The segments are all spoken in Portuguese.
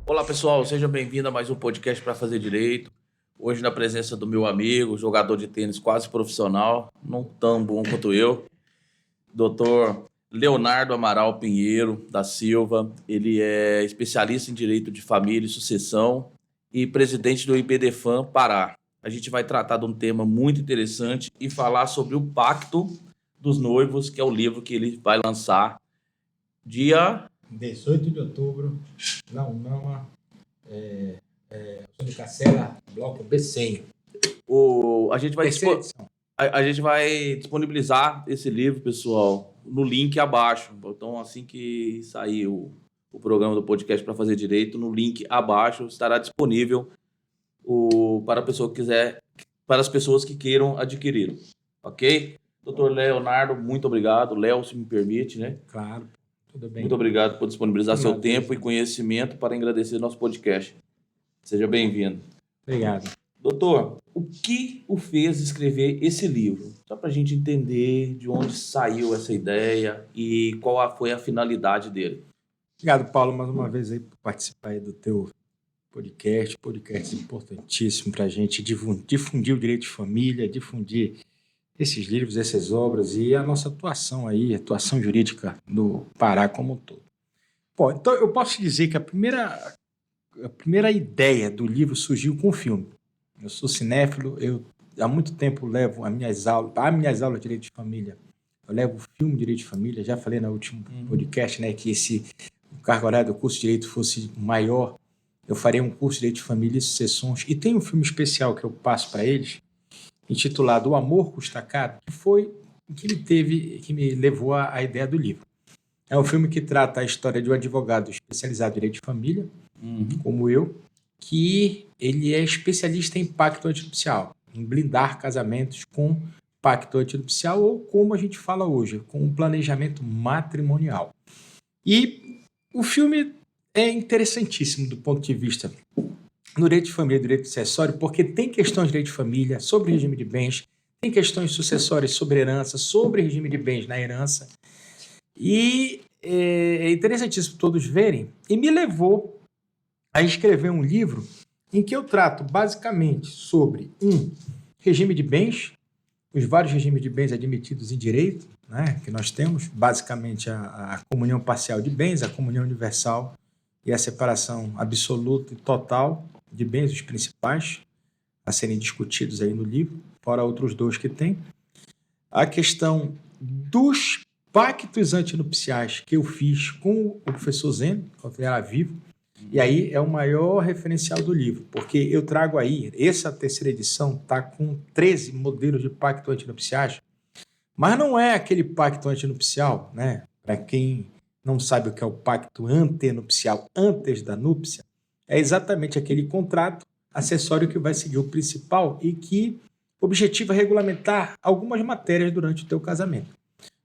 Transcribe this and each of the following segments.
Olá, pessoal, seja bem-vindo a mais um podcast para fazer direito. Hoje na presença do meu amigo, jogador de tênis quase profissional, não tão bom quanto eu, Dr. Leonardo Amaral Pinheiro da Silva. Ele é especialista em direito de família e sucessão e presidente do IBDFAM Pará. A gente vai tratar de um tema muito interessante e falar sobre o Pacto dos Noivos, que é o livro que ele vai lançar dia 18 de outubro, na UNAMA, Antônio Cacela, bloco B100. A gente vai disponibilizar esse livro, pessoal, no link abaixo. Então, assim que sair o programa do podcast para fazer direito, no link abaixo estará disponível para as pessoas que queiram adquiri-lo. Ok? Doutor Leonardo, muito obrigado. Léo, se me permite, né? Claro, tudo bem. Muito obrigado por disponibilizar seu tempo e conhecimento para engrandecer nosso podcast. Seja bem-vindo. Obrigado. Doutor, o que o fez escrever esse livro? Só para a gente entender de onde saiu essa ideia e qual foi a finalidade dele. Obrigado, Paulo, mais uma vez aí por participar aí do teu podcast importantíssimo para a gente difundir o direito de família, difundir esses livros, essas obras e a nossa atuação jurídica no Pará como um todo. Bom, então eu posso dizer que a primeira ideia do livro surgiu com o filme. Eu sou cinéfilo, eu há muito tempo levo as minhas aulas de direito de família, eu levo o filme Direito de Família, já falei no último podcast, né, que o cargo horário do curso de Direito fosse maior, eu faria um curso de Direito de Família e Sucessões, e tem um filme especial que eu passo para eles, intitulado O Amor Custa Caro, que foi o que me levou à ideia do livro. É um filme que trata a história de um advogado especializado em Direito de Família, como eu, que ele é especialista em pacto antinupcial, em blindar casamentos com pacto antinupcial ou, como a gente fala hoje, com um planejamento matrimonial. E o filme é interessantíssimo do ponto de vista do direito de família e direito sucessório, porque tem questões de direito de família sobre regime de bens, tem questões sucessórias sobre herança, sobre regime de bens na herança, e é interessantíssimo todos verem, e me levou a escrever um livro em que eu trato basicamente sobre regime de bens, os vários regimes de bens admitidos em direito, né, que nós temos, basicamente a comunhão parcial de bens, a comunhão universal e a separação absoluta e total de bens, os principais, a serem discutidos aí no livro, fora outros dois que tem. A questão dos pactos antinupciais que eu fiz com o professor Zeno, quando ele era vivo, e aí é o maior referencial do livro, porque eu trago aí, essa terceira edição está com 13 modelos de pacto antinupciais, mas não é aquele pacto antinupcial, né? Para quem não sabe o que é o pacto antenupcial, antes da núpcia, é exatamente aquele contrato acessório que vai seguir o principal e que objetiva regulamentar algumas matérias durante o teu casamento.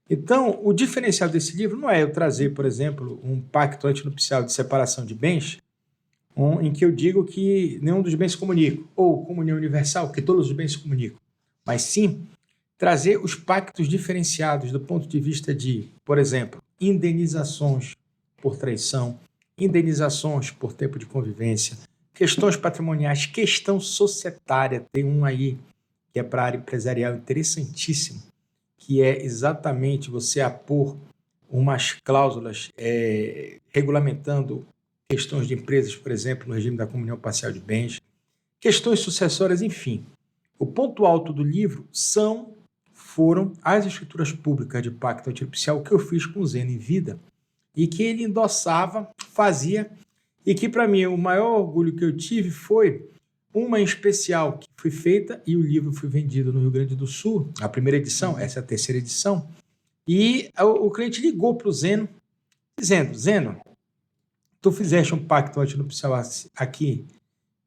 Então, o diferencial desse livro não é eu trazer, por exemplo, um pacto antinupcial de separação de bens, em que eu digo que nenhum dos bens se comunica, ou comunhão universal, que todos os bens se comunicam, mas sim trazer os pactos diferenciados do ponto de vista de, por exemplo, indenizações por traição, indenizações por tempo de convivência, questões patrimoniais, questão societária, tem um aí que é para a área empresarial interessantíssimo, que é exatamente você apor umas cláusulas regulamentando questões de empresas, por exemplo, no regime da comunhão parcial de bens, questões sucessórias, enfim. O ponto alto do livro foram as escrituras públicas de pacto antinupcial que eu fiz com o Zeno em vida e que ele endossava, fazia, e que para mim o maior orgulho que eu tive foi uma em especial que foi feita e o livro foi vendido no Rio Grande do Sul, a primeira edição, essa é a terceira edição, e o cliente ligou para o Zeno, dizendo: Zeno, tu fizeste um pacto antinupcial aqui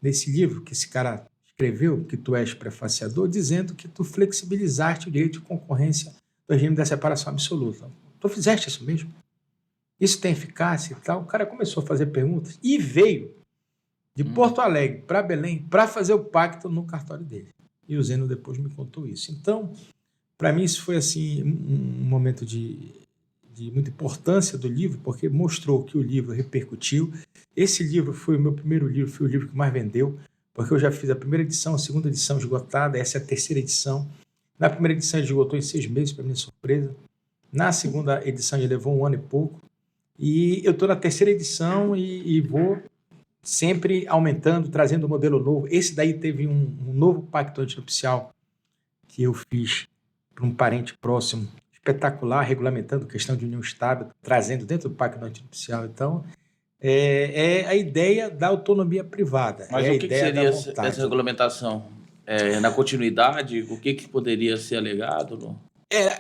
nesse livro que esse cara escreveu, que tu és prefaciador, dizendo que tu flexibilizaste o direito de concorrência do regime da separação absoluta. Tu fizeste isso mesmo? Isso tem eficácia e tal? O cara começou a fazer perguntas e veio de Porto Alegre para Belém para fazer o pacto no cartório dele. E o Zeno depois me contou isso. Então, para mim, isso foi assim, um momento de muita importância do livro, porque mostrou que o livro repercutiu Esse livro foi o meu primeiro livro, foi o livro que mais vendeu, porque eu já fiz a primeira edição, a segunda edição esgotada, essa é a terceira edição. Na primeira edição ele esgotou em 6 meses, para minha surpresa. Na segunda edição ele levou 1 ano e pouco. E eu estou na terceira edição e vou sempre aumentando, trazendo um modelo novo. Esse daí teve um novo pacto antinupcial que eu fiz para um parente próximo, espetacular, regulamentando questão de união estável, trazendo dentro do pacto antinupcial. Então, é a ideia da autonomia privada. Mas o que seria essa regulamentação? Na continuidade, o que poderia ser alegado?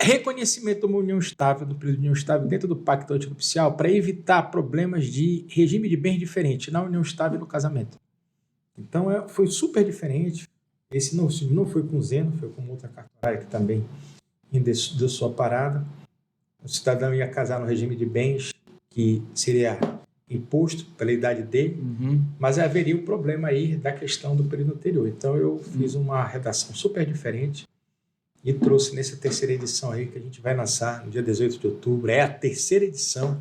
Reconhecimento de uma união estável, do período de união estável dentro do pacto antinupcial para evitar problemas de regime de bens diferente na união estável e no casamento. Então, foi super diferente. Esse não foi com o Zeno, foi com outra cartorária que também deu sua parada. O cidadão ia casar no regime de bens que seria imposto pela idade dele, mas haveria um problema aí da questão do período anterior. Então, eu fiz uma redação super diferente e trouxe nessa terceira edição aí que a gente vai lançar no dia 18 de outubro. É a terceira edição.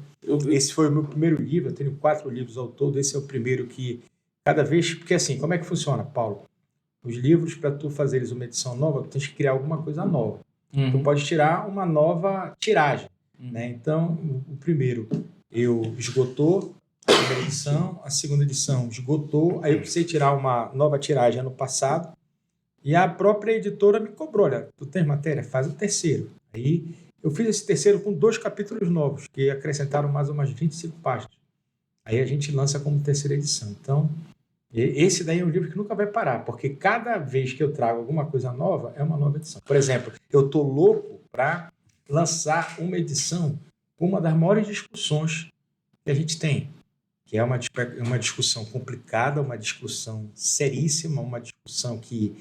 Esse foi o meu primeiro livro, eu tenho 4 livros ao todo, esse é o primeiro que cada vez... Porque assim, como é que funciona, Paulo? Os livros, para tu fazeres uma edição nova, tu tens que criar alguma coisa nova. Tu pode tirar uma nova tiragem, né? Então, o primeiro esgotou a primeira edição, a segunda edição esgotou, aí eu precisei tirar uma nova tiragem ano passado, e a própria editora me cobrou, olha, tu tens matéria? Faz o terceiro. Aí eu fiz esse terceiro com 2 capítulos novos, que acrescentaram mais umas 25 páginas. Aí a gente lança como terceira edição. Então, esse daí é um livro que nunca vai parar, porque cada vez que eu trago alguma coisa nova, é uma nova edição. Por exemplo, eu estou louco para lançar uma edição com uma das maiores discussões que a gente tem, que é uma discussão complicada, uma discussão seríssima, uma discussão que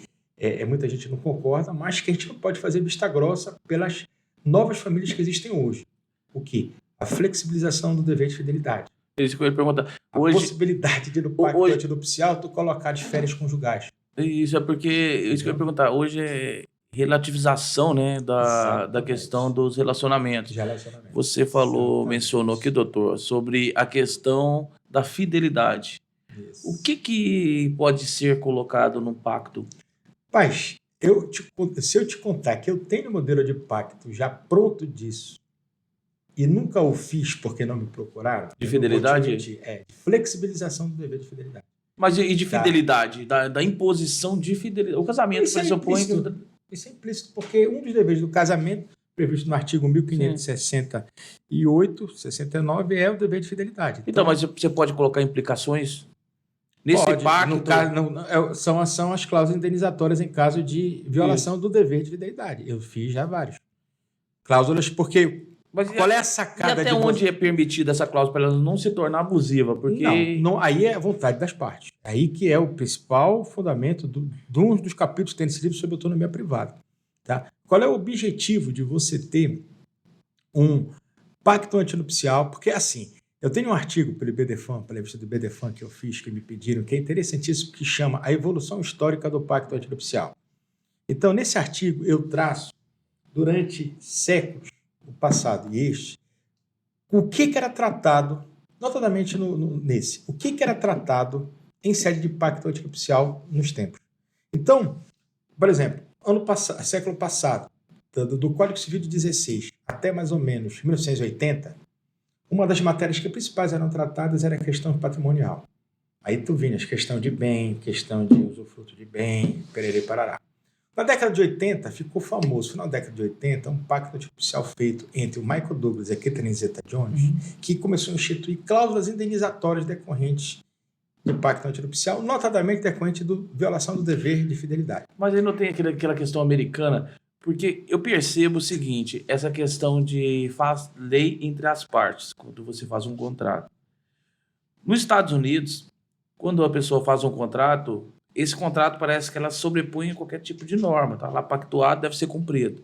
muita gente não concorda, mas que a gente não pode fazer vista grossa pelas novas famílias que existem hoje. O quê? A flexibilização do dever de fidelidade. Isso que eu ia perguntar. A possibilidade de, no pacto antinupcial, tu colocar de férias conjugais. Isso que eu ia perguntar. Hoje é relativização, né, da questão dos relacionamentos. Você mencionou aqui, doutor, sobre a questão da fidelidade. Isso. O que pode ser colocado no pacto? Paz, se eu te contar que eu tenho um modelo de pacto já pronto disso e nunca o fiz porque não me procuraram... De fidelidade? De flexibilização do dever de fidelidade. Mas e de fidelidade? Da imposição de fidelidade? O casamento pressupõe... Isso é implícito, porque um dos deveres do casamento, previsto no artigo 1568, 69, é o dever de fidelidade. Então, mas você pode colocar implicações nesse pacto? São as cláusulas indenizatórias em caso de violação do dever de fidelidade. Eu fiz já vários. Cláusulas, porque... Mas qual é a sacada até onde é permitida essa cláusula para ela não se tornar abusiva? Porque... Não, aí é a vontade das partes. Aí que é o principal fundamento de um dos capítulos que tem nesse livro sobre autonomia privada. Tá? Qual é o objetivo de você ter um pacto antinupcial? Porque, assim, eu tenho um artigo pela revista do IBDFAN que eu fiz, que me pediram, que é interessantíssimo, que chama A Evolução Histórica do Pacto Antinupcial. Então, nesse artigo, eu traço, durante séculos, o passado e este, o que era tratado, notadamente nesse, o que era tratado em sede de pacto antinupcial nos tempos. Então, por exemplo, século passado, do Código Civil de 16 até mais ou menos 1980, uma das matérias que principais eram tratadas era a questão patrimonial. Aí tu vinha as questão de bem, questão de usufruto de bem, pererê parará. Na década de 80, ficou famoso, final da década de 80, um pacto antinupcial feito entre o Michael Douglas e a Catherine Zeta-Jones, que começou a instituir cláusulas indenizatórias decorrentes do pacto antinupcial, notadamente decorrente da violação do dever de fidelidade. Mas aí não tem aquela questão americana, porque eu percebo o seguinte, essa questão de faz lei entre as partes, quando você faz um contrato. Nos Estados Unidos, quando a pessoa faz um contrato, esse contrato parece que ela sobrepõe qualquer tipo de norma, tá lá pactuado, deve ser cumprido.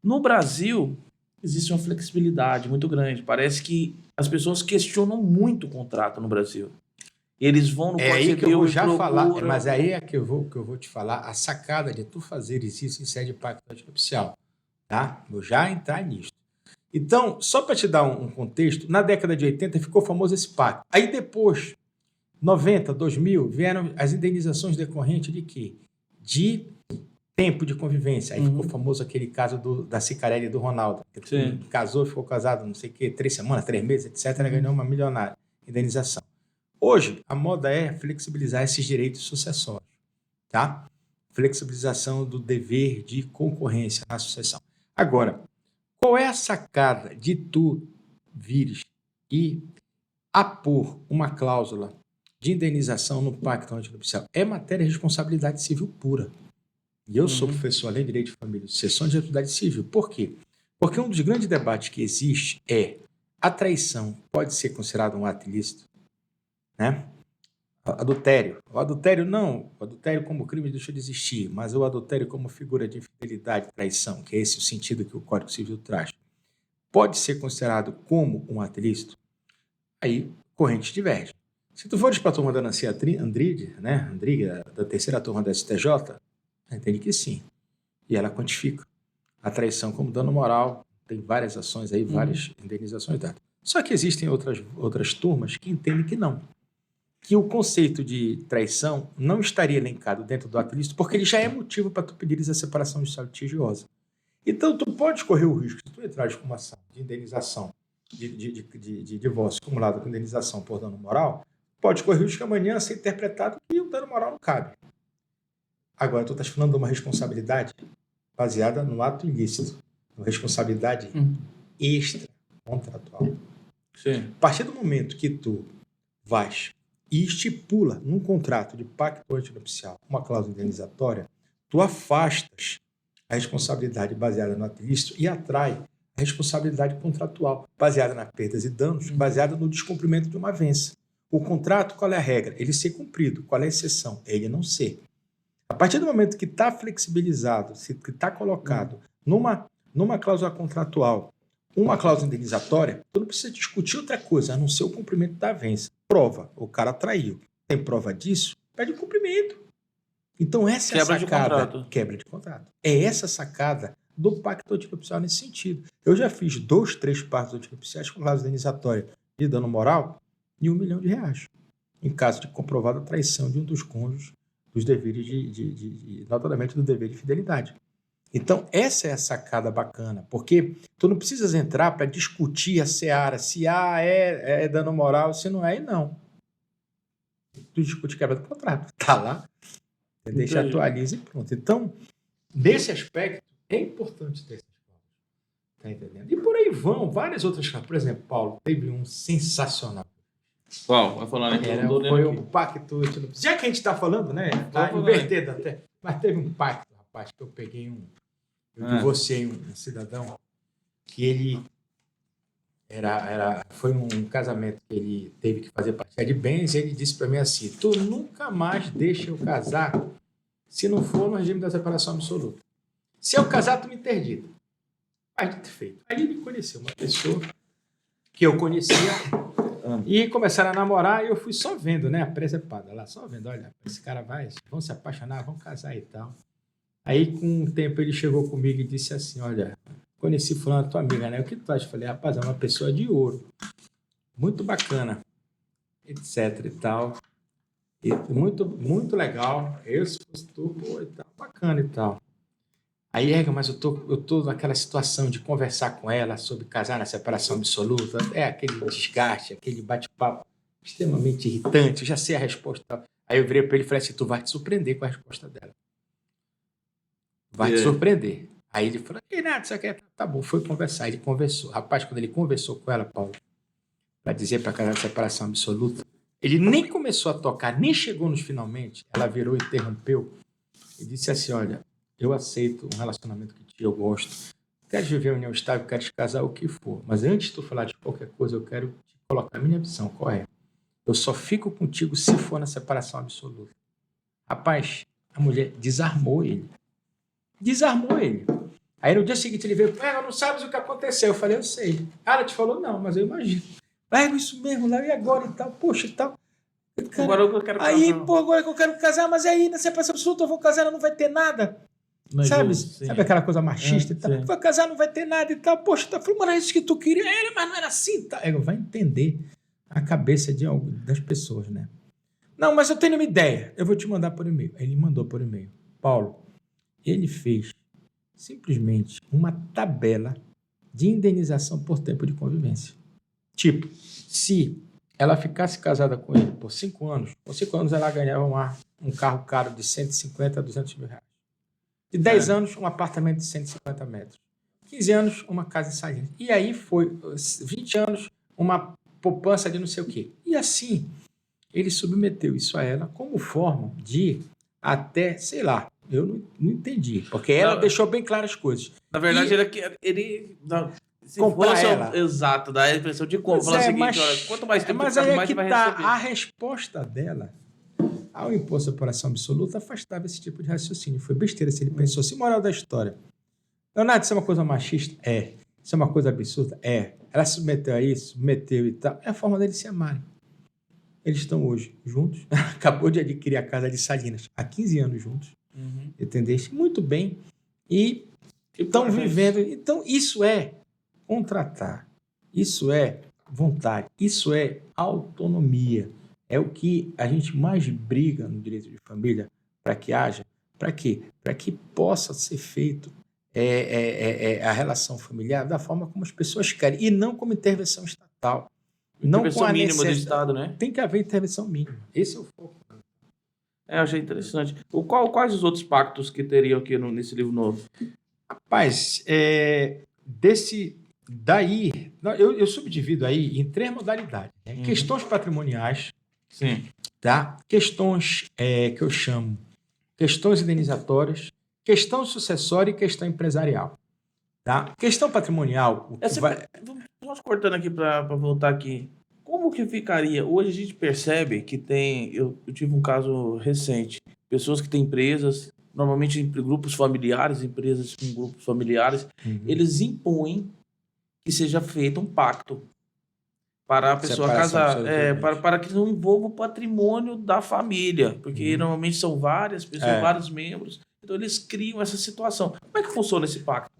No Brasil, existe uma flexibilidade muito grande. Parece que as pessoas questionam muito o contrato no Brasil. Eles vão no aí que eu vou já falar, mas aí é que eu vou te falar a sacada de tu fazeres isso em sede de pacto antinupcial, tá? Vou já entrar nisso. Então, só para te dar um contexto, na década de 80 ficou famoso esse pacto. Aí depois 90, 2000, vieram as indenizações decorrentes de quê? De tempo de convivência. Aí ficou famoso aquele caso da Cicarelli e do Ronaldo. Que casou, ficou casado, não sei o quê, 3 semanas, 3 meses, etc. Ganhou uma milionária. Indenização. Hoje, a moda é flexibilizar esses direitos sucessórios. Tá? Flexibilização do dever de concorrência na sucessão. Agora, qual é a sacada de tu vires e apor uma cláusula de indenização no pacto antinupcial? É matéria de responsabilidade civil pura. E eu sou professor, além de Direito de Família, de Seção de Responsabilidade Civil. Por quê? Porque um dos grandes debates que existe é: a traição pode ser considerada um ato ilícito? Né? Adultério. O adultério não. O adultério como crime deixou de existir, mas o adultério como figura de infidelidade, traição, que é esse o sentido que o Código Civil traz, pode ser considerado como um ato ilícito? Aí, corrente diverge. Se tu fores para a turma da Nancy Andrighi, né? Da terceira turma da STJ, entende que sim. E ela quantifica a traição como dano moral. Tem várias ações aí, várias indenizações dadas. Só que existem outras turmas que entendem que não. Que o conceito de traição não estaria elencado dentro do ato ilícito, porque ele já é motivo para tu pedires a separação judicial litigiosa. Então, tu pode correr o risco, se tu entrares com uma ação de indenização, de divórcio acumulado com indenização por dano moral, pode correr o risco que amanhã ser interpretado que o dano moral não cabe. Agora, tu estás falando de uma responsabilidade baseada no ato ilícito, uma responsabilidade extra-contratual. Sim. A partir do momento que tu vais e estipula num contrato de pacto antinupcial uma cláusula indenizatória, tu afastas a responsabilidade baseada no ato ilícito e atrai a responsabilidade contratual, baseada nas perdas e danos, baseada no descumprimento de uma vença. O contrato, qual é a regra? Ele ser cumprido. Qual é a exceção? Ele não ser. A partir do momento que está flexibilizado, que está colocado numa cláusula contratual, uma cláusula indenizatória, tu não precisa discutir outra coisa, a não ser o cumprimento da vença. Prova, o cara traiu. Tem prova disso? Pede o cumprimento. Então essa é a sacada. Quebra de contrato. É essa a sacada do pacto antinupcial nesse sentido. Eu já fiz 2, 3 pactos antinupciais com cláusula indenizatória de dano moral de R$1 milhão, em caso de comprovada traição de um dos cônjuges dos deveres notadamente do dever de fidelidade. Então, essa é a sacada bacana, porque tu não precisas entrar para discutir a seara, se é dano moral, se não é, e não. Tu discute quebra do contrato, tá lá, deixa, atualiza e pronto. Então, nesse aspecto, é importante ter essas cláusulas, tá entendendo? E por aí vão várias outras cláusulas. Por exemplo, Paulo, teve um sensacional. Qual? Vai falando aqui. Foi um pacto. Já que a gente está falando, né? Tá invertido até. Mas teve um pacto, rapaz, que eu peguei eu divorciei um cidadão que ele foi um casamento que ele teve que fazer partilha de bens e ele disse para mim assim: tu nunca mais deixa eu casar se não for no regime da separação absoluta. Se eu casar, tu me interdita. Aí dito e feito. Aí ele conheceu uma pessoa que eu conhecia e começaram a namorar e eu fui só vendo, né? A presepada lá, só vendo. Olha, esse cara vão se apaixonar, vão casar e tal. Aí, com um tempo, ele chegou comigo e disse assim: olha, conheci fulano, tua amiga, né? O que tu acha? Eu falei: rapaz, é uma pessoa de ouro. Muito bacana. Etc e tal. E muito, muito legal. Eu, se fosse tu, pô, e tal, bacana e tal. Aí, mas eu tô naquela situação de conversar com ela sobre casar na separação absoluta. É aquele desgaste, aquele bate-papo extremamente irritante. Eu já sei a resposta. Aí eu virei para ele e falei assim: tu vai te surpreender com a resposta dela. Vai te surpreender. Aí ele falou: nada, isso aqui tá bom. Foi conversar. Ele conversou. Rapaz, quando ele conversou com ela, Paulo, para dizer para casar na separação absoluta, ele nem começou a tocar, nem chegou nos finalmente. Ela virou, interrompeu e disse assim: olha, eu aceito um relacionamento que eu gosto. Quero viver uma união estável, quero te casar, o que for. Mas antes de tu falar de qualquer coisa, eu quero te colocar a minha opção. Qual é? Eu só fico contigo se for na separação absoluta. Rapaz, a mulher desarmou ele. Aí no dia seguinte ele veio: não sabes o que aconteceu. Eu falei: eu sei. Ela te falou? Não, mas eu imagino. Isso mesmo, lá e agora e tal. Poxa e tal. Cara, agora eu quero casar. Agora que eu quero casar, mas aí na separação absoluta eu vou casar, ela não vai ter nada. Mas sabe aquela coisa machista e tal? Vai casar, não vai ter nada e tal. Poxa, tá falando, mas é isso que tu queria. Mas não era assim. Tá? Vai entender a cabeça das pessoas, né? Não, mas eu tenho uma ideia. Eu vou te mandar por e-mail. Ele mandou por e-mail. Paulo, ele fez simplesmente uma tabela de indenização por tempo de convivência. Tipo, se ela ficasse casada com ele por 5 anos, por 5 anos ela ganhava um carro caro de 150 a 200 mil reais. De 10 anos, um apartamento de 150 metros. 15 anos, uma casa em Salinas. E aí foi 20 anos, uma poupança de não sei o quê. E assim, ele submeteu isso a ela como forma de até, sei lá, eu não entendi. Porque ela deixou bem claras as coisas. Na verdade, se comprar fosse ela. Exato, dá a impressão de compra. Falar o seguinte, olha, quanto mais tempo mas você aí mais é você que vai tá, receber. a resposta dela ao imposto de operação absoluta afastava esse tipo de raciocínio. Foi besteira se ele pensou assim, moral da história. Leonardo, isso é uma coisa machista? É. Isso é uma coisa absurda? É. Ela se submeteu a isso, submeteu e tal. É a forma deles se amarem. Eles estão hoje juntos. Acabou de adquirir a casa de Salinas. Há 15 anos juntos. Entendeste? Muito bem. E estão vivendo. Então, isso é contratar. Isso é vontade. Isso é autonomia. É o que a gente mais briga no direito de família para que haja. Para quê? Para que possa ser feito a relação familiar da forma como as pessoas querem. E não como intervenção estatal. Não com Intervenção a mínima do necessidade. Estado, né? Tem que haver intervenção mínima. Esse é o foco. Eu achei interessante. Quais os outros pactos que teriam aqui nesse livro novo? Rapaz, daí, eu subdivido aí em 3 modalidades. Né? Questões patrimoniais, Sim. tá? Questões que eu chamo questões indenizatórias, questão sucessória e questão empresarial. Tá? Questão patrimonial... Vamos cortando aqui para voltar aqui. Como que ficaria? Hoje a gente percebe que tem... Eu tive um caso recente. Pessoas que têm empresas, normalmente em grupos familiares, empresas com grupos familiares, eles impõem que seja feito um pacto para a pessoa casar, para que não envolva o patrimônio da família, porque normalmente são várias pessoas, vários membros, então eles criam essa situação. Como é que funciona esse pacto?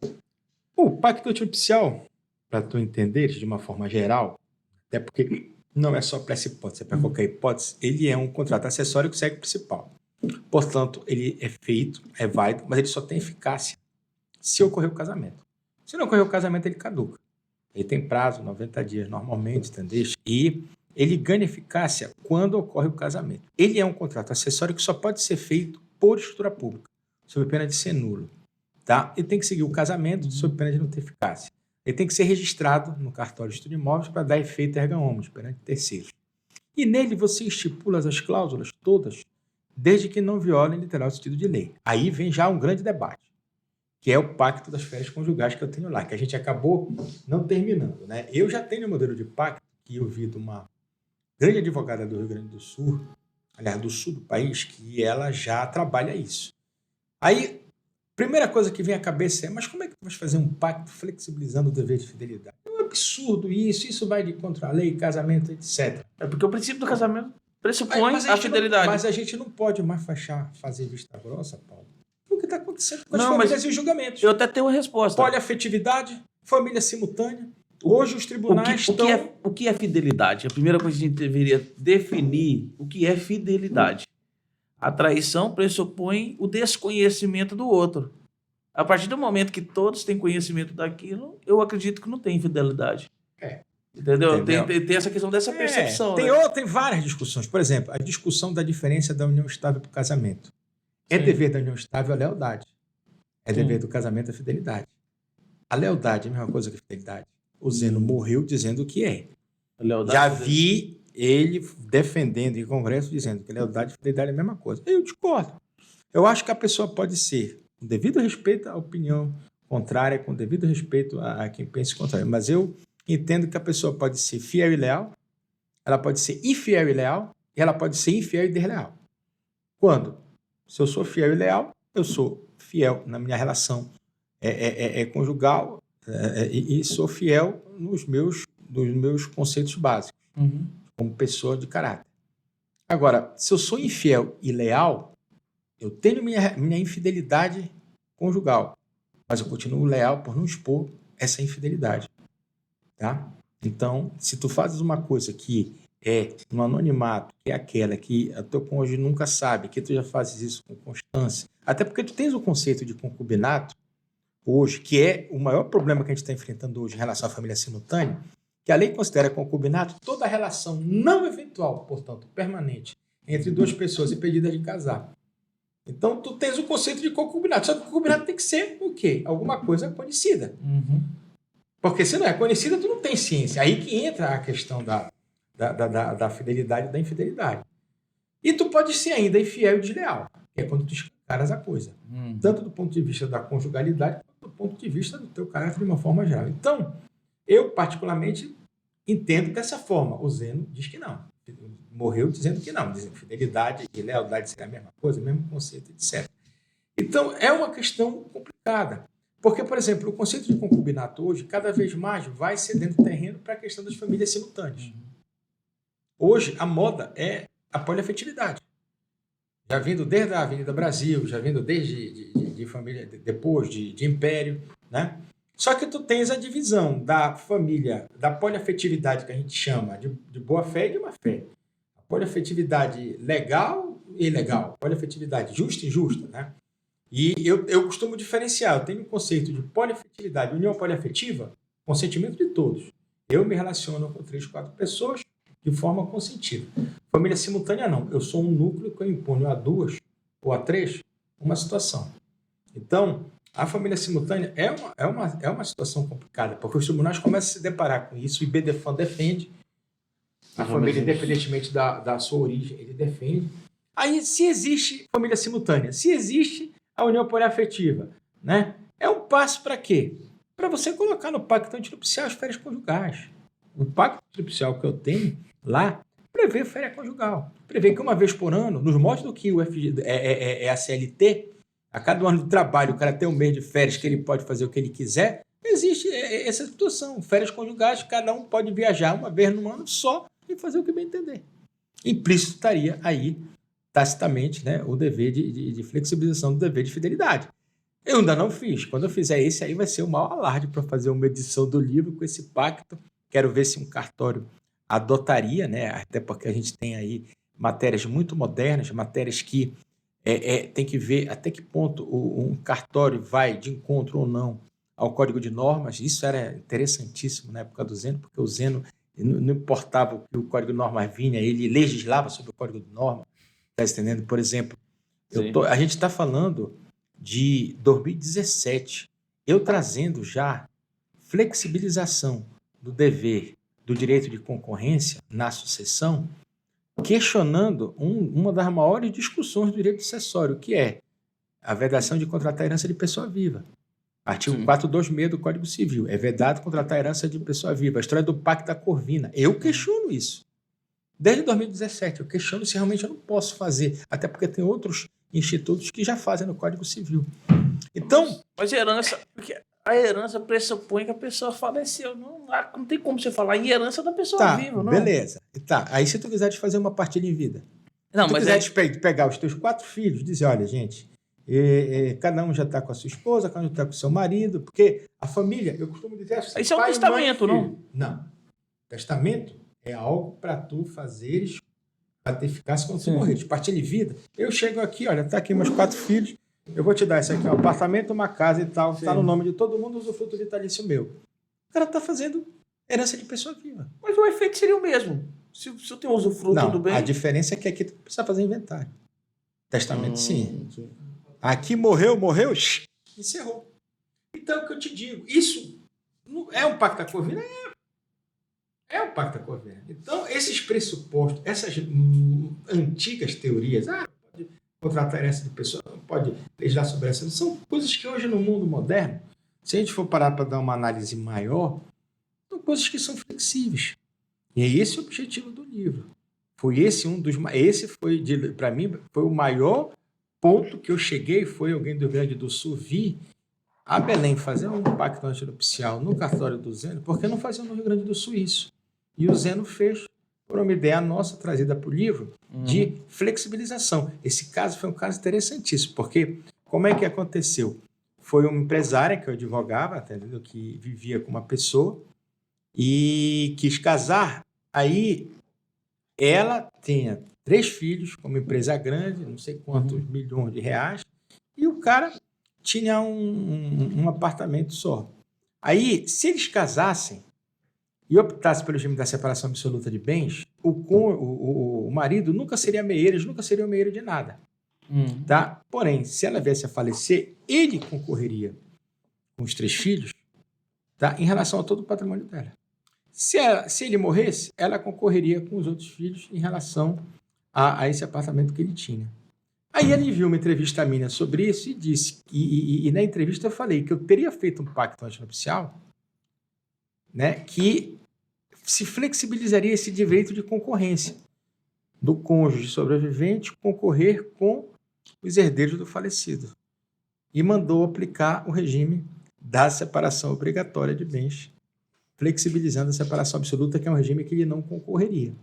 O pacto antinupcial, para tu entender de uma forma geral, até porque não é só para essa hipótese, é para qualquer hipótese, ele é um contrato acessório que segue o principal. Portanto, ele é feito, é válido, mas ele só tem eficácia se ocorrer o casamento. Se não ocorrer o casamento, ele caduca. Ele tem prazo, 90 dias normalmente, entendeu? E ele ganha eficácia quando ocorre o casamento. Ele é um contrato acessório que só pode ser feito por escritura pública, sob pena de ser nulo. Tá? Ele tem que seguir o casamento sob pena de não ter eficácia. Ele tem que ser registrado no cartório de estudo de imóveis para dar efeito erga omnes perante terceiros. E nele você estipula as cláusulas todas, desde que não violem literal sentido de lei. Aí vem já um grande debate, que é o pacto das férias conjugais que eu tenho lá, que a gente acabou não terminando. Né? Eu já tenho um modelo de pacto que eu vi de uma grande advogada do Rio Grande do Sul, aliás, do sul do país, que ela já trabalha isso. Aí, primeira coisa que vem à cabeça é, mas como é que tu vais fazer um pacto flexibilizando o dever de fidelidade? É um absurdo isso vai de contra a lei, casamento, etc. É porque o princípio do casamento pressupõe a fidelidade. Mas a gente não pode mais fazer vista grossa, Paulo. O que está acontecendo com as famílias e os julgamentos? Eu até tenho uma resposta. Poliafetividade, família simultânea. Hoje os tribunais estão... O que é fidelidade? A primeira coisa que a gente deveria definir o que é fidelidade. A traição pressupõe o desconhecimento do outro. A partir do momento que todos têm conhecimento daquilo, eu acredito que não tem fidelidade. Entendeu? Tem essa questão dessa percepção. Tem várias discussões. Por exemplo, a discussão da diferença da união estável para o casamento. É dever da união estável a lealdade. É dever do casamento a fidelidade. A lealdade é a mesma coisa que a fidelidade. O Zeno morreu dizendo o que é. Já vi ele defendendo em congresso dizendo que lealdade e fidelidade é a mesma coisa. Eu discordo. Eu acho que a pessoa pode ser, com devido respeito à opinião contrária, com devido respeito a quem pensa o contrário, mas eu entendo que a pessoa pode ser fiel e leal, ela pode ser infiel e leal, e ela pode ser infiel e desleal. Quando? Se eu sou fiel e leal, eu sou fiel na minha relação conjugal e sou fiel nos meus conceitos básicos, como pessoa de caráter. Agora, se eu sou infiel e leal, eu tenho minha infidelidade conjugal, mas eu continuo leal por não expor essa infidelidade. Tá? Então, se tu fazes uma coisa que no anonimato, que é aquela que o teu cônjuge nunca sabe, que tu já fazes isso com constância, até porque tu tens o conceito de concubinato hoje, que é o maior problema que a gente está enfrentando hoje em relação à família simultânea, que a lei considera concubinato toda relação não eventual, portanto, permanente, entre duas pessoas impedidas de casar. Então, tu tens o conceito de concubinato. Só que o concubinato tem que ser o quê? Alguma coisa conhecida. Porque se não é conhecida, tu não tem ciência. Aí que entra a questão da fidelidade e da infidelidade. E tu pode ser ainda infiel e desleal, que é quando tu escaras a coisa. Tanto do ponto de vista da conjugalidade, quanto do ponto de vista do teu caráter de uma forma geral. Então, eu particularmente entendo dessa forma. O Zeno diz que não. Morreu dizendo que não. Dizendo que fidelidade e lealdade seria a mesma coisa, o mesmo conceito, etc. Então, é uma questão complicada. Porque, por exemplo, o conceito de concubinato hoje, cada vez mais, vai cedendo terreno para a questão das famílias simultâneas. Hoje, a moda é a poliafetividade. Já vindo desde a Avenida Brasil, já vindo desde de família, depois de Império, né? Só que tu tens a divisão da família, da poliafetividade que a gente chama de boa-fé e de má-fé. A poliafetividade legal e ilegal, poliafetividade justa e injusta, né? E eu costumo diferenciar, eu tenho um conceito de poliafetividade, união poliafetiva, consentimento de todos. Eu me relaciono com 3, 4 pessoas de forma consentida. Família simultânea não, eu sou um núcleo que eu imponho a 2 ou a 3 uma situação. Então, a família simultânea é uma situação complicada, porque os tribunais começam a se deparar com isso, e o IBDFAN defende, a família, independentemente da sua origem, ele defende. Aí, se existe família simultânea, se existe a união poliafetiva, né? É um passo para quê? Para você colocar no pacto antinupcial as férias conjugais. O pacto antinupcial que eu tenho lá prevê férias conjugal. Prevê que uma vez por ano, nos moldes do que o é a CLT, a cada ano de trabalho, o cara tem um mês de férias que ele pode fazer o que ele quiser, existe essa situação. Férias conjugais, cada um pode viajar uma vez no ano só e fazer o que bem entender. Implícito estaria aí, tacitamente, né, o dever de flexibilização do dever de fidelidade. Eu ainda não fiz. Quando eu fizer esse, aí vai ser o maior alarde para fazer uma edição do livro com esse pacto. Quero ver se um cartório adotaria, né, até porque a gente tem aí matérias muito modernas, matérias que tem que ver até que ponto um cartório vai de encontro ou não ao Código de Normas. Isso era interessantíssimo na época do Zeno, porque o Zeno, não importava o que o Código de Normas vinha, ele legislava sobre o Código de Normas. Está entendendo? Por exemplo, a gente está falando de 2017, eu trazendo já flexibilização do dever do direito de concorrência na sucessão, questionando uma das maiores discussões do direito sucessório, que é a vedação de contratar herança de pessoa viva. Artigo 426 do Código Civil. É vedado contratar herança de pessoa viva. A história do Pacto da Corvina. Eu questiono isso. Desde 2017, eu questiono se realmente eu não posso fazer, até porque tem outros institutos que já fazem no Código Civil. Então... Mas a herança pressupõe que a pessoa faleceu. Não tem como você falar em herança da pessoa viva, não. Beleza. Tá. Aí se tu quiser te fazer uma partilha em vida, se tu quiser pegar os teus 4 filhos, dizer, olha, gente, cada um já está com a sua esposa, cada um já está com o seu marido, porque a família, eu costumo dizer assim... Isso é um testamento, não? Não. Testamento é algo para tu fazeres, para ter eficácia quando tu morreres. Partilha de vida. Eu chego aqui, olha, tá aqui meus 4 filhos, eu vou te dar isso aqui, um apartamento, uma casa e tal, está no nome de todo mundo, usufruto vitalício meu. O cara está fazendo herança de pessoa viva. Mas o efeito seria o mesmo. Se eu tenho usufruto, tudo bem. A diferença é que aqui tu precisa fazer inventário. Testamento, sim. Aqui morreu, encerrou. Então, o que eu te digo, isso é um pacto da Corvina? É um pacto da Corvina. Então, esses pressupostos, essas antigas teorias, pode contratar herança de pessoa, não pode legislar sobre essa, são coisas que hoje no mundo moderno, se a gente for parar para dar uma análise maior, são coisas que são flexíveis. E é esse o objetivo do livro. Foi esse foi, para mim, foi o maior ponto que eu cheguei, foi alguém do Rio Grande do Sul vir a Belém fazer um pacto antinupcial no cartório do Zeno, porque não faziam no Rio Grande do Sul isso. E o Zeno fez por uma ideia nossa trazida para o livro de flexibilização. Esse caso foi um caso interessantíssimo, porque como é que aconteceu? Foi uma empresária que eu advogava, entendeu? Que vivia com uma pessoa e quis casar. Aí ela tenha 3 filhos, com uma empresa grande, não sei quantos milhões de reais, e o cara tinha um apartamento só. Aí, se eles casassem e optassem pelo regime da separação absoluta de bens, o marido nunca seria meieiro, eles nunca seriam meieiro de nada. Tá? Porém, se ela viesse a falecer, ele concorreria com os 3 filhos, tá? Em relação a todo o patrimônio dela. Se ele morresse, ela concorreria com os outros filhos em relação a esse apartamento que ele tinha. Aí ele viu uma entrevista minha sobre isso e disse, e na entrevista eu falei que eu teria feito um pacto antinupcial, né, que se flexibilizaria esse direito de concorrência do cônjuge sobrevivente concorrer com os herdeiros do falecido. E mandou aplicar o regime da separação obrigatória de bens, flexibilizando a separação absoluta, que é um regime que ele não concorreria.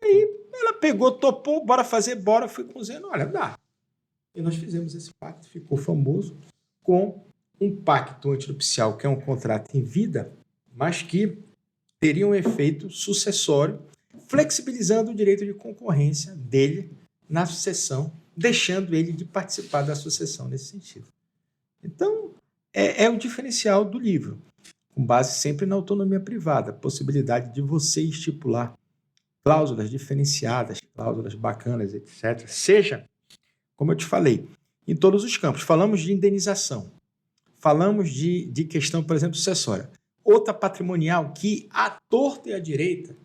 Aí ela pegou, topou, bora fazer, bora, fui dizendo, olha, dá. E nós fizemos esse pacto, ficou famoso, com um pacto antinupcial, que é um contrato em vida, mas que teria um efeito sucessório, flexibilizando o direito de concorrência dele na sucessão, deixando ele de participar da sucessão nesse sentido. Então, é o diferencial do livro, com base sempre na autonomia privada, possibilidade de você estipular cláusulas diferenciadas, cláusulas bacanas, etc. Seja, como eu te falei, em todos os campos. Falamos de indenização, falamos de questão, por exemplo, sucessória. Outra patrimonial que, à torta e à direita,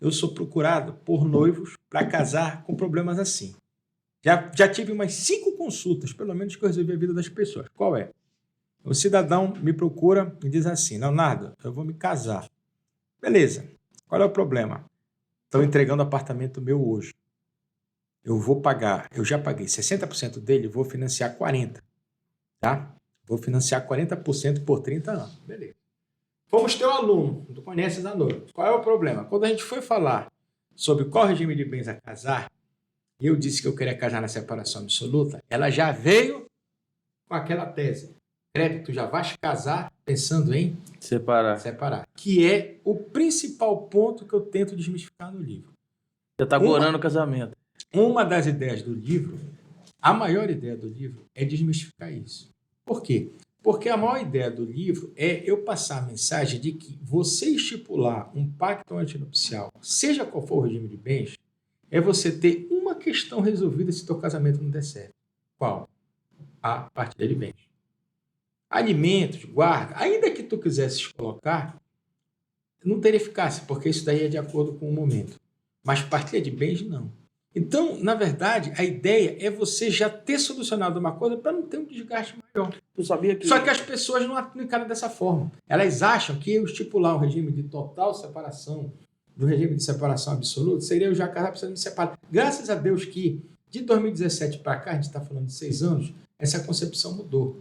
eu sou procurado por noivos para casar com problemas assim. Já tive umas 5 consultas, pelo menos, que eu resolvi a vida das pessoas. Qual é? O cidadão me procura e diz assim, Leonardo, eu vou me casar. Beleza, qual é o problema? Estão entregando apartamento meu hoje. Eu vou pagar, eu já paguei 60% dele, vou financiar 40%. Tá? Vou financiar 40% por 30 anos. Beleza. Fomos teu aluno, tu conheces a noiva. Qual é o problema? Quando a gente foi falar sobre qual regime de bens a casar, e eu disse que eu queria casar na separação absoluta, ela já veio com aquela tese. Credo, tu já vais casar pensando em separar. Que é o principal ponto que eu tento desmistificar no livro. Você está gorando o casamento. Uma das ideias do livro, a maior ideia do livro, é desmistificar isso. Por quê? Porque a maior ideia do livro é eu passar a mensagem de que você estipular um pacto antinupcial, seja qual for o regime de bens, é você ter uma questão resolvida se teu casamento não der certo. Qual? A partilha de bens. Alimentos, guarda, ainda que tu quisesses colocar, não teria eficácia, porque isso daí é de acordo com o momento. Mas partilha de bens, não. Então, na verdade, a ideia é você já ter solucionado uma coisa para não ter um desgaste maior. Tu sabia que... Só que as pessoas não encaram dessa forma. Elas acham que eu estipular um regime de total separação, do regime de separação absoluta, seria eu já casar precisando me separar. Graças a Deus que, de 2017 para cá, a gente está falando de 6 anos, essa concepção mudou.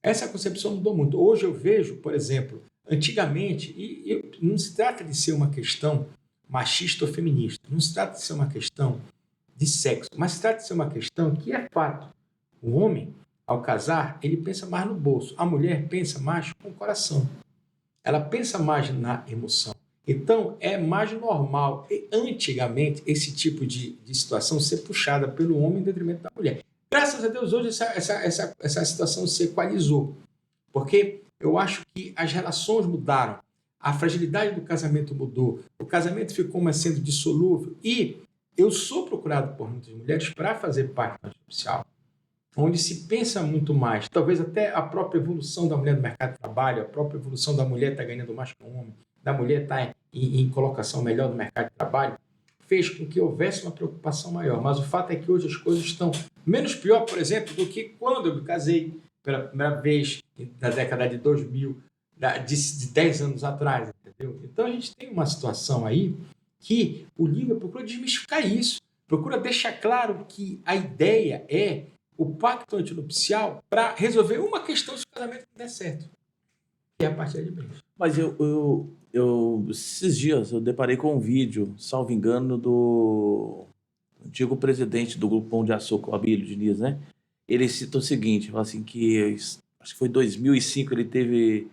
Essa concepção mudou muito. Hoje eu vejo, por exemplo, antigamente, e não se trata de ser uma questão machista ou feminista, não se trata de ser uma questão de sexo, mas se trata de ser uma questão que é fato. O homem, ao casar, ele pensa mais no bolso. A mulher pensa mais com o coração. Ela pensa mais na emoção. Então, é mais normal, antigamente, esse tipo de situação ser puxada pelo homem em detrimento da mulher. Graças a Deus, hoje essa situação se equalizou, porque eu acho que as relações mudaram, a fragilidade do casamento mudou, o casamento ficou mais sendo dissolúvel e eu sou procurado por muitas mulheres para fazer parte antinupcial, onde se pensa muito mais, talvez até a própria evolução da mulher no mercado de trabalho, a própria evolução da mulher estar ganhando mais que o homem, da mulher estar em colocação melhor no mercado de trabalho, fez com que houvesse uma preocupação maior. Mas o fato é que hoje as coisas estão menos pior, por exemplo, do que quando eu me casei pela primeira vez na década de 2000, de 10 anos atrás, entendeu? Então a gente tem uma situação aí que o livro procura desmistificar isso, procura deixar claro que a ideia é o pacto antinupcial para resolver uma questão se o casamento não der certo, que é a partilha de bens. Mas esses dias eu deparei com um vídeo, salvo engano, do antigo presidente do Grupo Pão de Açúcar, o Abílio Diniz, né? Ele cita o seguinte, fala assim que acho que foi em 2005 ele teve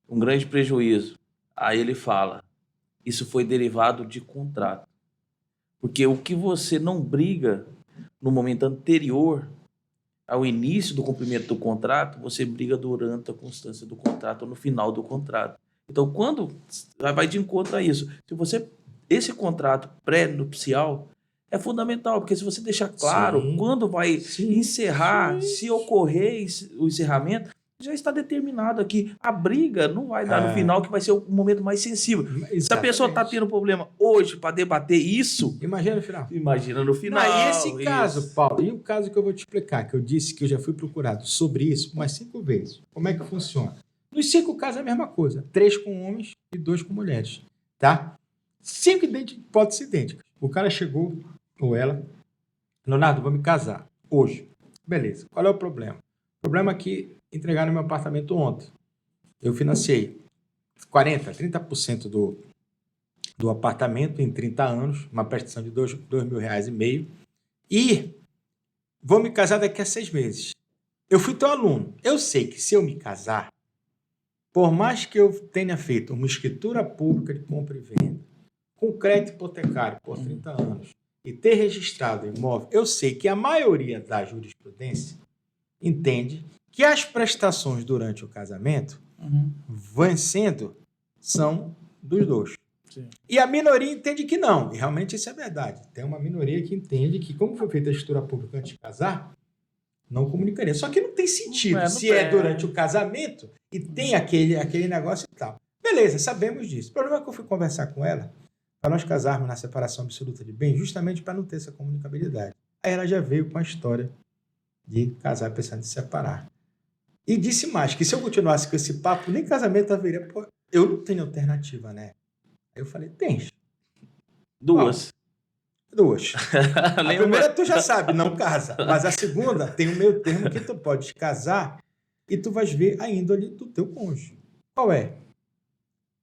um grande prejuízo. Aí ele fala, isso foi derivado de contrato. Porque o que você não briga no momento anterior ao início do cumprimento do contrato, você briga durante a constância do contrato ou no final do contrato. Então, quando vai de encontro a isso, esse contrato pré-nupcial é fundamental, porque se você deixar claro quando vai encerrar, se ocorrer o encerramento, já está determinado aqui. A briga não vai dar no final, que vai ser o momento mais sensível. Exatamente. Se a pessoa está tendo problema hoje para debater isso, imagina no final. Imagina no final. Não, e esse caso, Paulo, e o caso que eu vou te explicar, que eu disse que eu já fui procurado sobre isso umas 5 vezes. Como é que funciona? Nos 5 casos é a mesma coisa. 3 com homens e 2 com mulheres. Tá? 5 hipóteses idênticas. O cara chegou, ou ela, Leonardo, vou me casar hoje. Beleza. Qual é o problema? O problema é que entregaram meu apartamento ontem. Eu financiei 40%, 30% do apartamento em 30 anos, uma prestação de R$2.500, e vou me casar daqui a 6 meses. Eu fui teu aluno. Eu sei que se eu me casar, por mais que eu tenha feito uma escritura pública de compra e venda, com crédito hipotecário por 30 anos, e ter registrado o imóvel, eu sei que a maioria da jurisprudência entende que as prestações durante o casamento vencendo são dos dois. Sim. E a minoria entende que não. E realmente isso é verdade. Tem uma minoria que entende que, como foi feita a escritura pública antes de casar, não comunicaria. Só que não tem sentido. É durante o casamento e tem aquele negócio e tal. Beleza, sabemos disso. O problema é que eu fui conversar com ela para nós casarmos na separação absoluta de bens, justamente para não ter essa comunicabilidade. Aí ela já veio com a história de casar pensando em se separar. E disse mais, que se eu continuasse com esse papo, nem casamento haveria. Pô, eu não tenho alternativa, né? Aí eu falei, tens. Duas. Duas. A primeira tu já sabe, não casa. Mas a segunda tem o meio termo que tu podes casar e tu vais ver a índole do teu cônjuge. Qual é?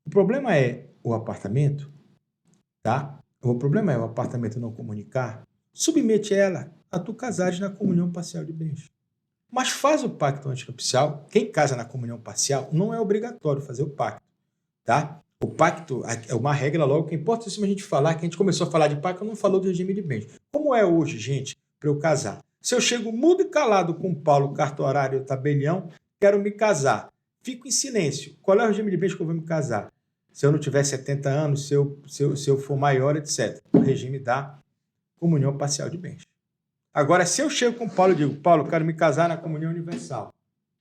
O problema é o apartamento, tá? O problema é o apartamento não comunicar. Submete ela a tu casares na comunhão parcial de bens. Mas faz o pacto antinupcial. Quem casa na comunhão parcial não é obrigatório fazer o pacto, tá? O pacto é uma regra logo que é importantíssimo a gente falar, que a gente começou a falar de pacto, não falou do regime de bens. Como é hoje, gente, para eu casar? Se eu chego mudo e calado com o Paulo, cartorário e tabelião, quero me casar. Fico em silêncio. Qual é o regime de bens que eu vou me casar? Se eu não tiver 70 anos, se eu for maior, etc. O regime da comunhão parcial de bens. Agora, se eu chego com o Paulo e digo, Paulo, quero me casar na comunhão universal.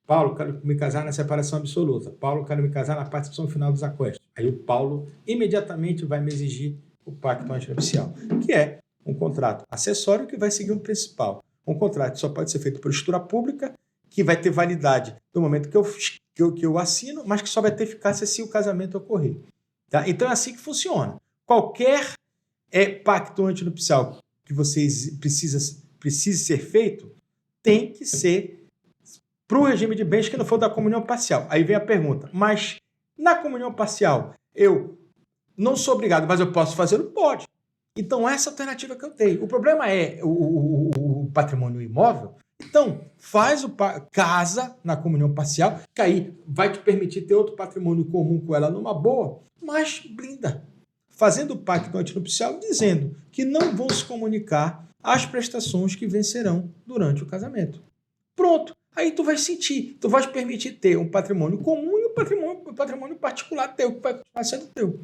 Paulo, quero me casar na separação absoluta. Paulo, quero me casar na participação final dos aquestos. Aí o Paulo imediatamente vai me exigir o pacto antinupcial, que é um contrato acessório que vai seguir um principal. Um contrato que só pode ser feito por escritura pública, que vai ter validade no momento que eu assino, mas que só vai ter eficácia se o casamento ocorrer. Tá? Então é assim que funciona. Qualquer pacto antinupcial que vocês precise ser feito, tem que ser para o regime de bens que não for da comunhão parcial. Aí vem a pergunta, mas na comunhão parcial eu não sou obrigado, mas eu posso fazer? Não pode. Então essa é a alternativa que eu tenho. O problema é o patrimônio imóvel. Então faz casa na comunhão parcial, que aí vai te permitir ter outro patrimônio comum com ela numa boa, mas blinda. Fazendo o pacto antinupcial, dizendo que não vão se comunicar as prestações que vencerão durante o casamento. Pronto. Aí tu vai sentir, tu vais permitir ter um patrimônio comum e um patrimônio particular teu, que vai continuar sendo teu.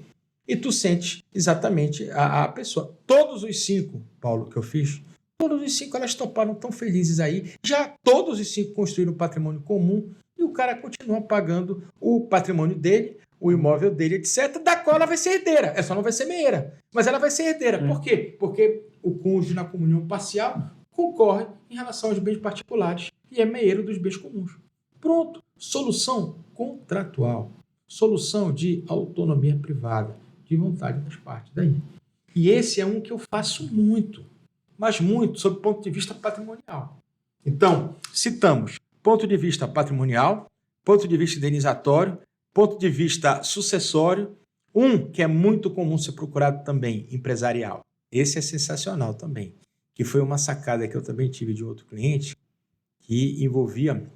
E tu sentes exatamente a pessoa. Todos os 5, Paulo, que eu fiz, todos os 5 elas toparam tão felizes aí. Já todos os 5 construíram um patrimônio comum e o cara continua pagando o patrimônio dele, o imóvel dele, etc., da qual ela vai ser herdeira. Ela só não vai ser meieira, mas ela vai ser herdeira. Por quê? Porque o cônjuge na comunhão parcial concorre em relação aos bens particulares e é meieiro dos bens comuns. Pronto. Solução contratual. Solução de autonomia privada, de vontade das partes. Daí. E esse é um que eu faço muito, mas muito, sob o ponto de vista patrimonial. Então, citamos ponto de vista patrimonial, ponto de vista indenizatório, ponto de vista sucessório, um que é muito comum ser procurado também, empresarial. Esse é sensacional também, que foi uma sacada que eu também tive de outro cliente, que envolvia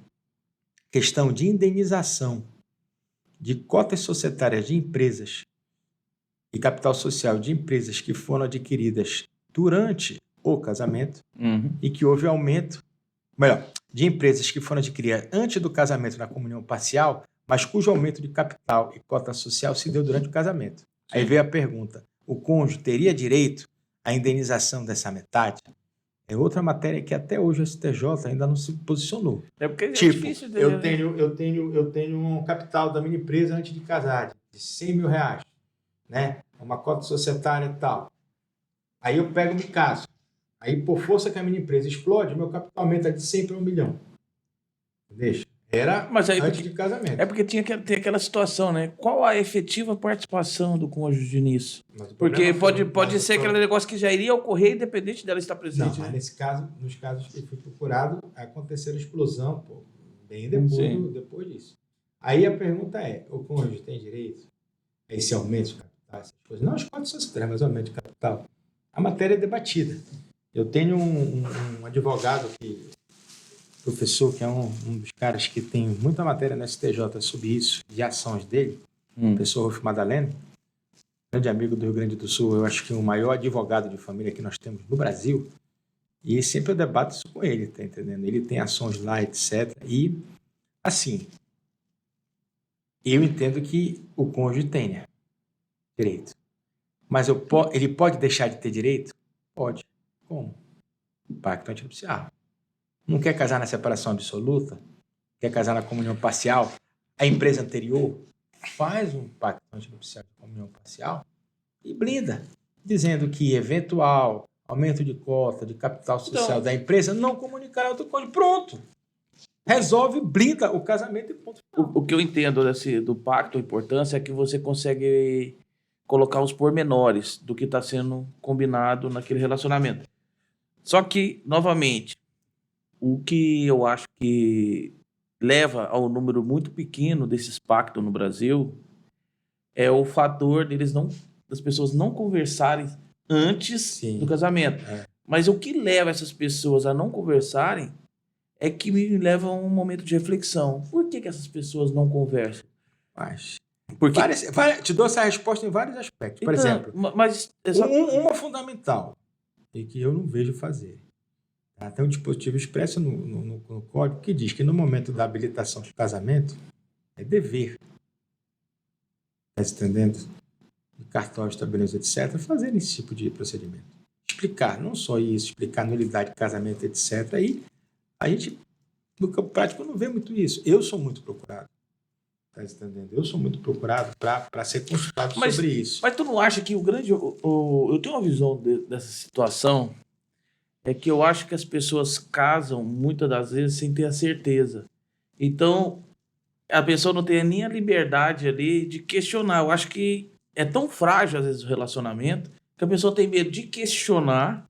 questão de indenização de cotas societárias de empresas e capital social de empresas que foram adquiridas durante o casamento Uhum. e que houve aumento, melhor, de empresas que foram adquiridas antes do casamento na comunhão parcial, mas cujo aumento de capital e cota social se deu durante o casamento. Aí Sim. veio a pergunta, o cônjuge teria direito à indenização dessa metade? É outra matéria que até hoje o STJ ainda não se posicionou. É porque é Tipo, difícil de... eu tenho um capital da minha empresa antes de casar, de R$100 mil, né? Uma cota societária e tal. Aí eu pego e me caso. Aí, por força que a minha empresa explode, meu capital aumenta de 100 para 1 milhão. Deixa. Era Mas aí, antes de casamento. é porque tinha que ter aquela situação, né? Qual a efetiva participação do cônjuge nisso? Mas o Porque problema pode ser aquele negócio que já iria ocorrer independente dela estar Não, presente. mas Né? nesse caso, nos casos que fui procurado, aconteceu a explosão, pô, bem Sim. depois disso. Aí a pergunta é, o cônjuge tem direito a esse aumento de capital, essas coisas? Não as cotas societárias, mas o aumento de capital. A matéria é debatida. Eu tenho um advogado, professor, que é um dos caras que tem muita matéria no STJ sobre isso, de ações dele, o professor Rolf Madaleno, grande amigo do Rio Grande do Sul, eu acho que o maior advogado de família que nós temos no Brasil, e sempre eu debato isso com ele, tá entendendo? Ele tem ações lá, etc. E, assim, eu entendo que o cônjuge tenha direito. Mas ele pode deixar de ter direito? Pode. Como? Pacto antinupcial. Não quer casar na separação absoluta? Quer casar na comunhão parcial? A empresa anterior faz um pacto antinupcial de comunhão parcial e blinda, dizendo que eventual aumento de cota, de capital social da empresa não comunicará ao outro cônjuge. Pronto! Resolve, blinda o casamento e ponto final. O que eu entendo do pacto, a importância é que você consegue colocar os pormenores do que está sendo combinado naquele relacionamento. Só que, novamente, o que eu acho que leva ao número muito pequeno desses pactos no Brasil é o fator das pessoas não conversarem antes Sim. do casamento. É. Mas o que leva essas pessoas a não conversarem é que me leva a um momento de reflexão. Por que essas pessoas não conversam? Mas Porque... te dou essa resposta em vários aspectos. Por exemplo, uma fundamental e que eu não vejo fazer. Tem um dispositivo expresso no código que diz que no momento da habilitação do casamento é dever, está entendendo? De cartório, estabelecido, etc., fazer esse tipo de procedimento. Explicar, não só isso, explicar nulidade de casamento, etc. Aí a gente, no campo prático, não vê muito isso. Eu sou muito procurado. Está entendendo? Eu sou muito procurado para ser consultado sobre isso. Mas tu não acha que eu tenho uma visão dessa situação, é que eu acho que as pessoas casam muitas das vezes sem ter a certeza. Então, a pessoa não tem nem a liberdade ali de questionar. Eu acho que é tão frágil, às vezes, o relacionamento, que a pessoa tem medo de questionar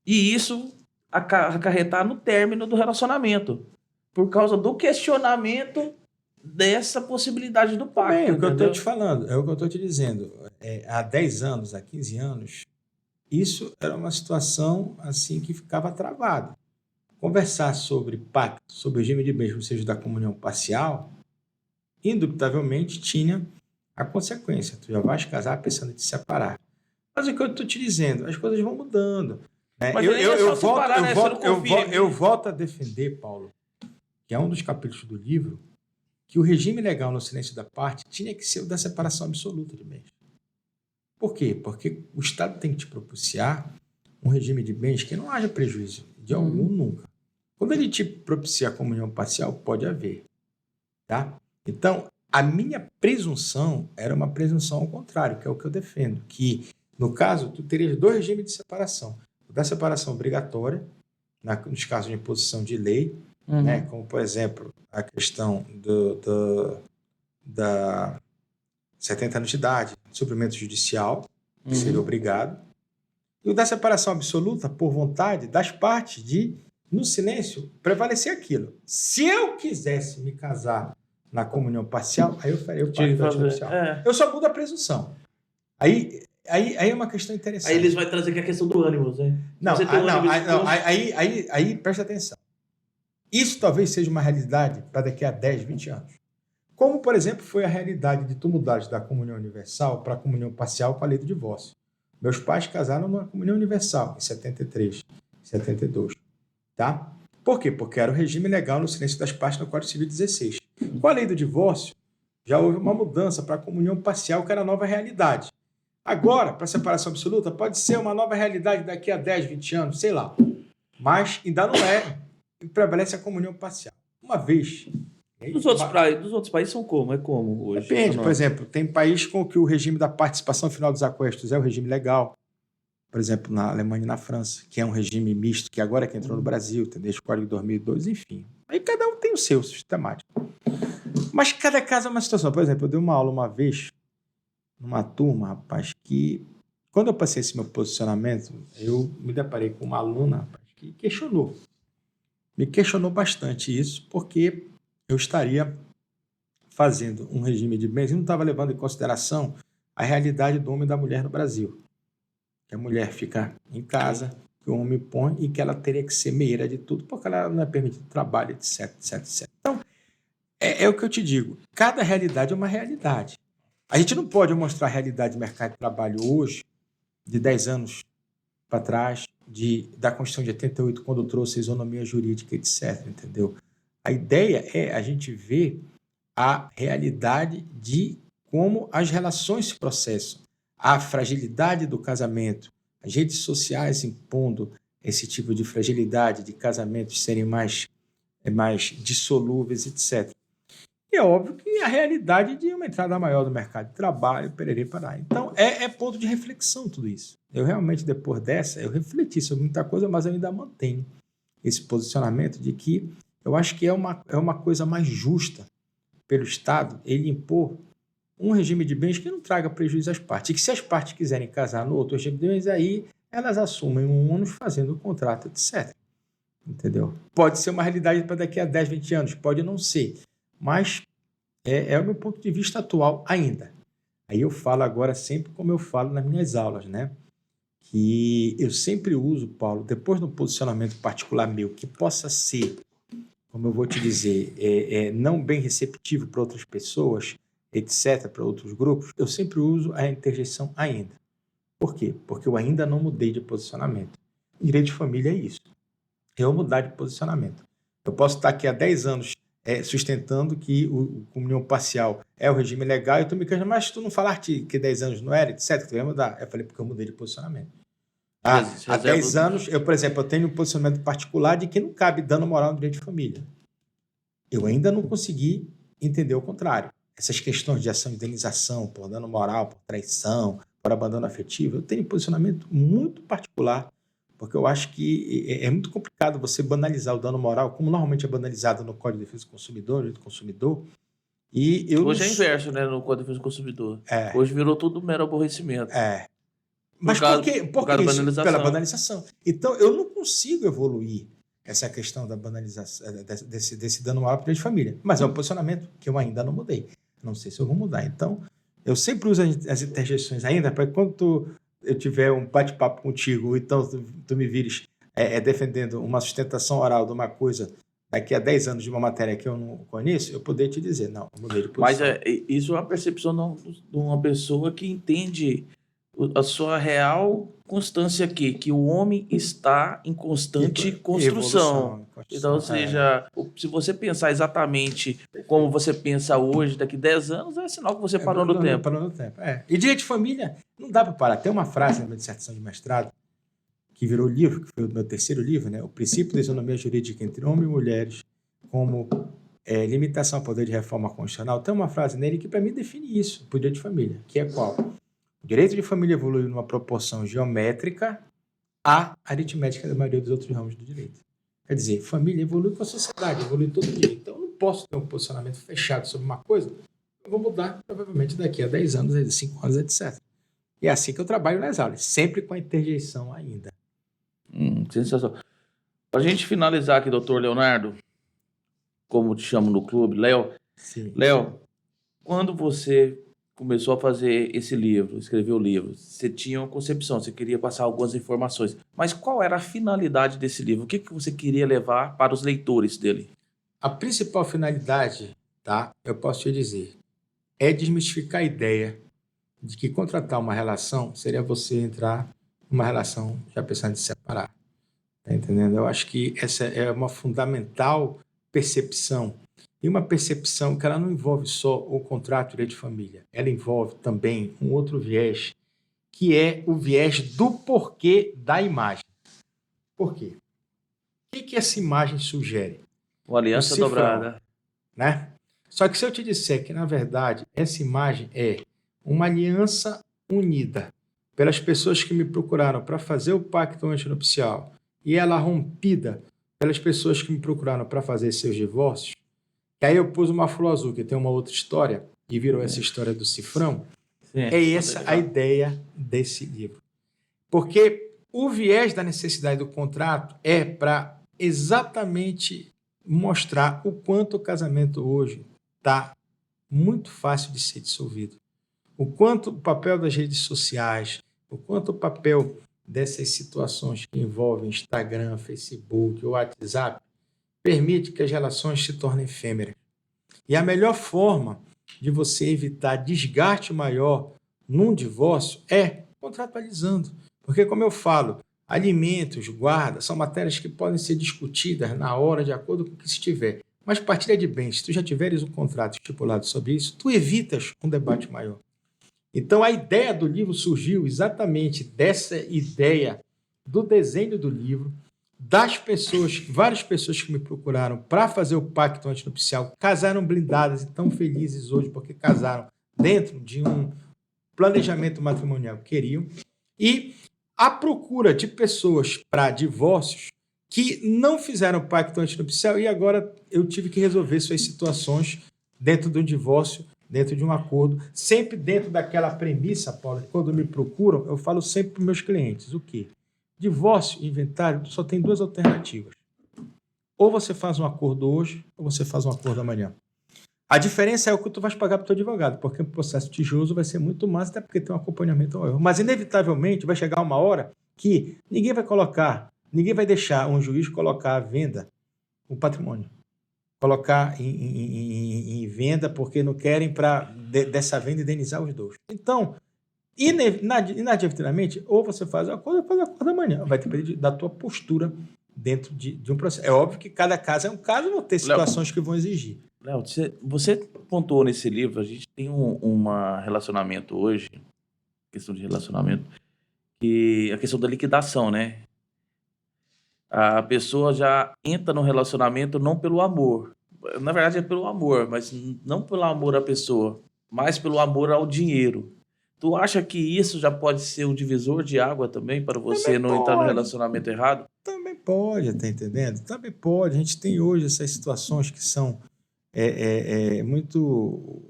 e isso acarretar no término do relacionamento. Por causa do questionamento dessa possibilidade do pacto. É o que eu estou te falando, é o que eu estou te dizendo. Há 10 anos, há 15 anos, isso era uma situação assim que ficava travado. Conversar sobre pacto, sobre o regime de bens, ou seja, da comunhão parcial, indubitavelmente tinha a consequência. Tu já vais casar pensando em te separar. Mas o que eu estou te dizendo, as coisas vão mudando. Né? Eu volto a defender, Paulo, que é um dos capítulos do livro, que o regime legal no silêncio da parte tinha que ser o da separação absoluta de bens. Por quê? Porque o Estado tem que te propiciar um regime de bens que não haja prejuízo de algum nunca. Quando ele te propicia a comunhão parcial, pode haver. Tá? Então, a minha presunção era uma presunção ao contrário, que é o que eu defendo, que, no caso, tu terias 2 regimes de separação. O da separação obrigatória, nos casos de imposição de lei, né? Como, por exemplo, a questão da 70 anos de idade, suprimento judicial, que seria obrigado, e o da separação absoluta, por vontade das partes, de, no silêncio, prevalecer aquilo. Se eu quisesse me casar na comunhão parcial, aí eu faria o pacto antinupcial. Eu só mudo a presunção. Aí é uma questão interessante. Aí eles vão trazer aqui a questão do ânimo, né? Aí presta atenção. Isso talvez seja uma realidade para daqui a 10, 20 anos. Como, por exemplo, foi a realidade de tu mudares da comunhão universal para a comunhão parcial com a lei do divórcio. Meus pais casaram numa comunhão universal, em 73, 72, tá? Por quê? Porque era o regime legal no silêncio das partes no Código Civil 16. Com a lei do divórcio, já houve uma mudança para a comunhão parcial, que era a nova realidade. Agora, para a separação absoluta, pode ser uma nova realidade daqui a 10, 20 anos, sei lá. Mas ainda não é. E prevalece a comunhão parcial. Uma vez... Dos outros países são como? É como hoje? Depende. Por exemplo, tem país com que o regime da participação final dos aquestos é o regime legal. Por exemplo, na Alemanha e na França, que é um regime misto, que agora é que entrou no Brasil, tem desde o Código de 2002, enfim. Aí cada um tem o seu sistemático. Mas cada caso é uma situação. Por exemplo, eu dei uma aula uma vez numa turma, rapaz, que quando eu passei esse meu posicionamento, eu me deparei com uma aluna, rapaz, que questionou. Me questionou bastante isso, porque eu estaria fazendo um regime de bens e não estava levando em consideração a realidade do homem e da mulher no Brasil. Que a mulher fica em casa, que o homem põe e que ela teria que ser meieira de tudo, porque ela não é permitido trabalho, etc, etc, etc. Então, é o que eu te digo. Cada realidade é uma realidade. A gente não pode mostrar a realidade do mercado de trabalho hoje, de 10 anos para trás, da Constituição de 88, quando trouxe a isonomia jurídica, etc. Entendeu? A ideia é a gente ver a realidade de como as relações se processam, a fragilidade do casamento, as redes sociais impondo esse tipo de fragilidade de casamentos serem mais dissolúveis, etc. E é óbvio que a realidade de uma entrada maior no mercado de trabalho, pererê, pará. Então, é ponto de reflexão tudo isso. Eu realmente, depois dessa, eu refleti sobre muita coisa, mas eu ainda mantenho esse posicionamento de que eu acho que é uma coisa mais justa pelo Estado ele impor um regime de bens que não traga prejuízo às partes. E que se as partes quiserem casar no outro regime de bens, aí elas assumem um ônus fazendo o contrato, etc. Entendeu? Pode ser uma realidade para daqui a 10, 20 anos, pode não ser. Mas é o meu ponto de vista atual ainda. Aí eu falo agora sempre como eu falo nas minhas aulas, né? Que eu sempre uso, Paulo, depois do posicionamento particular meu, que possa ser, como eu vou te dizer, não bem receptivo para outras pessoas, etc., para outros grupos, eu sempre uso a interjeição ainda. Por quê? Porque eu ainda não mudei de posicionamento. Direito de família é isso. Eu mudar de posicionamento. Eu posso estar aqui há 10 anos sustentando que o comunhão parcial é o regime legal, e tu me questionas, mas tu não falaste que 10 anos não era, etc., que tu ia mudar? Eu falei, porque eu mudei de posicionamento. Há 10 anos, por exemplo, eu tenho um posicionamento particular de que não cabe dano moral no direito de família. Eu ainda não consegui entender o contrário. Essas questões de ação de indenização por dano moral, por traição, por abandono afetivo, eu tenho um posicionamento muito particular, porque eu acho que é muito complicado você banalizar o dano moral, como normalmente é banalizado no Código de Defesa do Consumidor, direito do consumidor. Hoje é inverso, né, no Código de Defesa do Consumidor. Hoje virou tudo mero aborrecimento. Mas por que isso? Pela banalização. Então, eu não consigo evoluir essa questão da banalização, desse dano moral para o direito de família. Mas é um posicionamento que eu ainda não mudei. Não sei se eu vou mudar. Então, eu sempre uso as interjeições ainda para quando eu tiver um bate-papo contigo, então tu me vires defendendo uma sustentação oral de uma coisa daqui a 10 anos de uma matéria que eu não conheço, eu poder te dizer, não, eu mudei de posição. Mas isso é uma percepção de uma pessoa que entende a sua real constância aqui, que o homem está em constante construção. Então, ou seja, se você pensar exatamente como você pensa hoje, daqui a 10 anos, é sinal que você parou no tempo. Parou no tempo. E direito de família, não dá para parar. Tem uma frase na minha dissertação de mestrado, que virou livro, que foi o meu terceiro livro, né? O princípio da isonomia jurídica entre homens e mulheres, como limitação ao poder de reforma constitucional. Tem uma frase nele que, para mim, define isso, para o direito de família, que é qual? O direito de família evoluiu numa proporção geométrica à aritmética da maioria dos outros ramos do direito. Quer dizer, família evolui com a sociedade, evolui todo dia. Então, eu não posso ter um posicionamento fechado sobre uma coisa, eu vou mudar, provavelmente, daqui a 10 anos, 5 anos, etc. E é assim que eu trabalho nas aulas, sempre com a interjeição ainda. Sensacional. Para a gente finalizar aqui, doutor Leonardo, como te chamo no clube, Léo. Sim. Léo, quando você começou a fazer esse livro, escrever o livro, você tinha uma concepção, você queria passar algumas informações, mas qual era a finalidade desse livro? O que você queria levar para os leitores dele? A principal finalidade, tá? Eu posso te dizer, é desmistificar a ideia de que contratar uma relação seria você entrar numa relação já pensando em se separar. Tá entendendo? Eu acho que essa é uma fundamental percepção. E uma percepção que ela não envolve só o contrato de direito de família, ela envolve também um outro viés, que é o viés do porquê da imagem. Por quê? O que essa imagem sugere? Uma aliança cifrão, dobrada. Né? Só que se eu te disser que, na verdade, essa imagem é uma aliança unida pelas pessoas que me procuraram para fazer o pacto antinupcial e ela rompida pelas pessoas que me procuraram para fazer seus divórcios, e aí eu pus uma flor azul, que tem uma outra história, e virou essa história do cifrão, é essa a ideia desse livro. Porque o viés da necessidade do contrato é para exatamente mostrar o quanto o casamento hoje está muito fácil de ser dissolvido. O quanto o papel das redes sociais, o quanto o papel dessas situações que envolvem Instagram, Facebook, WhatsApp, permite que as relações se tornem efêmeras. E a melhor forma de você evitar desgaste maior num divórcio é contratualizando. Porque, como eu falo, alimentos, guarda, são matérias que podem ser discutidas na hora, de acordo com o que se tiver. Mas partilha de bens, se tu já tiveres um contrato estipulado sobre isso, tu evitas um debate maior. Então, a ideia do livro surgiu exatamente dessa ideia do desenho do livro, das pessoas, várias pessoas que me procuraram para fazer o pacto antinupcial, casaram blindadas e tão felizes hoje porque casaram dentro de um planejamento matrimonial que queriam, e a procura de pessoas para divórcios que não fizeram pacto antinupcial e agora eu tive que resolver suas situações dentro do divórcio, dentro de um acordo, sempre dentro daquela premissa, Paulo, que quando me procuram, eu falo sempre para os meus clientes, o quê? Divórcio e inventário só tem duas alternativas. Ou você faz um acordo hoje, ou você faz um acordo amanhã. A diferença é o que tu vais pagar para o teu advogado, porque o processo litigioso vai ser muito mais, até porque tem um acompanhamento ao erro. Mas, inevitavelmente, vai chegar uma hora que ninguém vai deixar um juiz colocar à venda o patrimônio. Colocar em venda porque não querem, dessa venda, indenizar os dois. Então, inadvertidamente, ou você faz o acordo, ou faz o acordo amanhã. Vai depender da tua postura dentro de um processo. É óbvio que cada caso é um caso, vão ter situações que vão exigir. Léo, você pontuou nesse livro, a gente tem um relacionamento hoje, questão de relacionamento, que a questão da liquidação, né? A pessoa já entra no relacionamento não pelo amor. Na verdade é pelo amor, mas não pelo amor à pessoa, mas pelo amor ao dinheiro. Tu acha que isso já pode ser um divisor de água também para você não entrar no relacionamento errado? Também pode, tá entendendo? Também pode. A gente tem hoje essas situações que são muito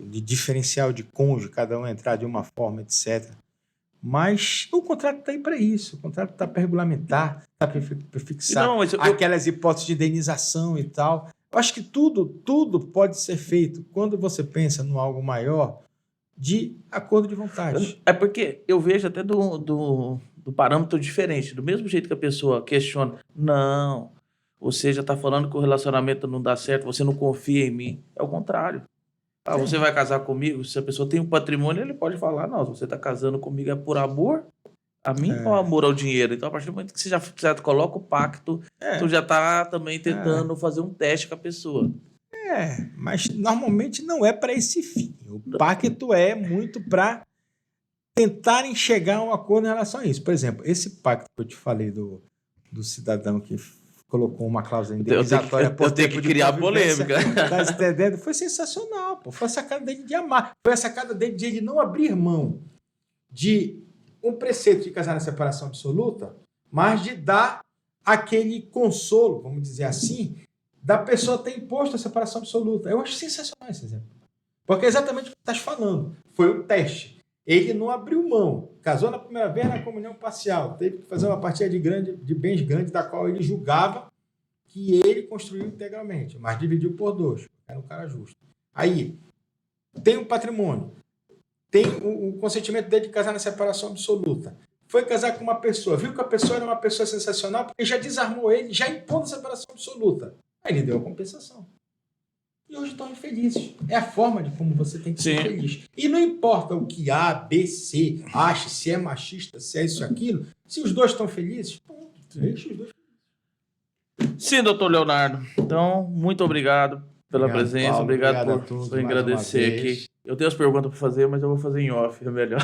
de diferencial de cônjuge, cada um entrar de uma forma, etc. Mas o contrato está aí para isso. O contrato está para regulamentar, está para fixar aquelas hipóteses de indenização e tal. Eu acho que tudo pode ser feito quando você pensa em algo maior de acordo de vontade. É porque eu vejo até do parâmetro diferente. Do mesmo jeito que a pessoa questiona, não, você já está falando que o relacionamento não dá certo, você não confia em mim. É o contrário. Você vai casar comigo? Se a pessoa tem um patrimônio, ele pode falar, não, se você está casando comigo é por amor a mim ou amor ao dinheiro? Então, a partir do momento que você já coloca o pacto, tu já está também tentando fazer um teste com a pessoa. Mas normalmente não é para esse fim. O pacto é muito para tentarem chegar a um acordo em relação a isso. Por exemplo, esse pacto que eu te falei do cidadão que colocou uma cláusula indenizatória por tempo de criar polêmica. Tá entendendo? Foi sensacional, pô. Foi a sacada dele de amar. Foi a sacada dele de ele não abrir mão de um preceito de casar na separação absoluta, mas de dar aquele consolo, vamos dizer assim, da pessoa ter imposto a separação absoluta. Eu acho sensacional esse exemplo. Porque é exatamente o que estás falando. Foi um teste. Ele não abriu mão. Casou na primeira vez na comunhão parcial. Teve que fazer uma partilha de bens grandes, da qual ele julgava que ele construiu integralmente, mas dividiu por dois. Era um cara justo. Aí, tem um patrimônio. Tem o consentimento dele de casar na separação absoluta. Foi casar com uma pessoa. Viu que a pessoa era uma pessoa sensacional, porque já desarmou ele, já impondo a separação absoluta. Aí ele deu a compensação. e hoje estão infelizes. É a forma de como você tem que ser Sim. feliz. E não importa o que A, B, C ache, se é machista, se é isso, aquilo, se os dois estão felizes, ponto, deixa os dois. Sim, doutor Leonardo. Então, muito obrigado pela Obrigado, presença. Paulo. Obrigado Obrigado a por todos por mais uma agradecer vez. aqui. Eu tenho as perguntas para fazer, mas eu vou fazer em off, é melhor.